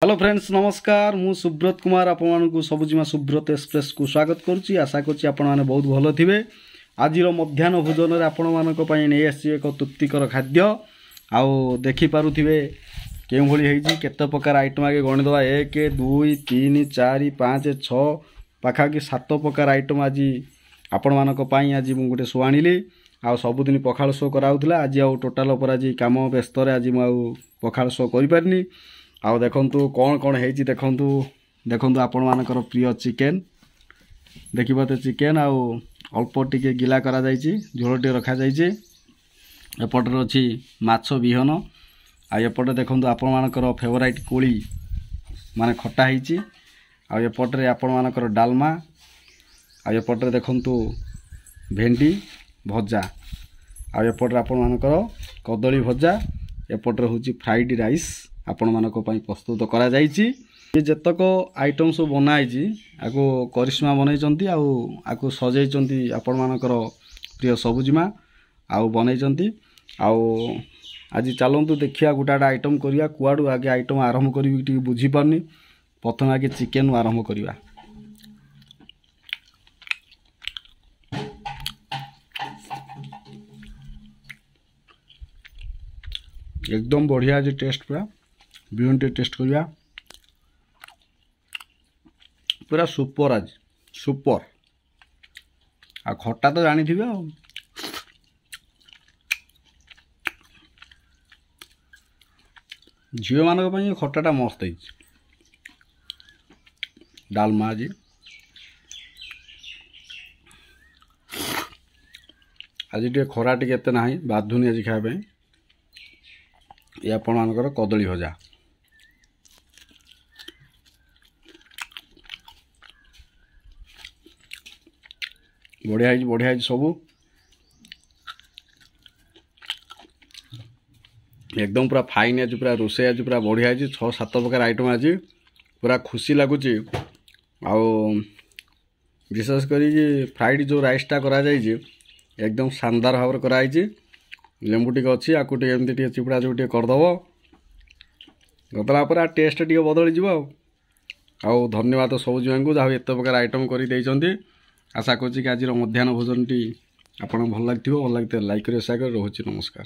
Hello friends नमस्कार मु सुब्रत कुमार आपको सबुजिमा सुब्रत एक्सप्रेस को स्वागत करुच्ची आशा करुच्ची आपण मैंने बहुत भल थे आज मध्याह्न भोजन में आपण मानी नहीं आसी एक तृप्तिकर खाद्य आउ देखिपे के केते प्रकार आइटम आगे गणिदवा 1 2 3 4 5 6 पाखापाखि 7 प्रकार आइटम आज आपण मानी आज मुझे गोटे शो आनिली आ सबुदिन पखाड़ शो कराऊला आज आउ टोटाल पर आज कम व्यस्त आज मुझे पखाड़ शो कर आउ देखंतु कौन कौन है देखंतु देखंतु आपण मानकर प्रिय चिकेन देखिबा तो चिकेन आउ अल्प टिके गिला करा जायछि झोलटे रखा जायछि एपटर अछि माछ बिहन आ एपटे देखंतु आपण मानकर फेवराइट कोली माने खट्टा हैछि आ एपटरे आपण मानकर डालमा आ एपटरे देखंतु भेंडी भजा आ एपटरे आपण मानकर कदली भजा एपटरे होछि फ्राइड राइस आपण मानको पई प्रस्तुत करा जायछि ये जतक आइटम सब बनाइछि आको करिश्मा बनैचंती आको सजैचंती आपण मानकर प्रिय सबुजिमा आउ बनैचंती आउ आज चलंतु देखिया गुटाडा आइटम करिया कुआडू आगे आइटम आरंभ करबी टी बुझी पारनी प्रथम आगे चिकेन आरंभ करिया एकदम बढ़िया जे टेस्ट पूरा बिहन टेस्ट करिया पूरा सुपर आज सुपर आ खट्टा तो जानी थिबे झील मान खट्टाटा मस्त है डालमा आज आज टे खरा टे ना बाधुनी आज खाया ये आपण मानकर कदली भजा बढ़िया सब एकदम पूरा फाइन आज पूरा रोसे आज पूरा बढ़िया 6-7 प्रकार आइटम आज पूरा खुशी लगुच विशेष करी फ्राइड जो राइसटा करा जायछि एकदम शानदार भाव कराई लेंबू टी अच्छी आकु एमती चिपड़ा चुपड़ी करदेव गतला पर टेस्ट टी बदली जीव आउ धन्यवाद सबुजिमा को जहाँ एत प्रकार आइटम कर आशा करुच्ची कि आज मध्याह्न भोजन टी आपन भल लगे लाइक कर शेयर कर रोचे नमस्कार।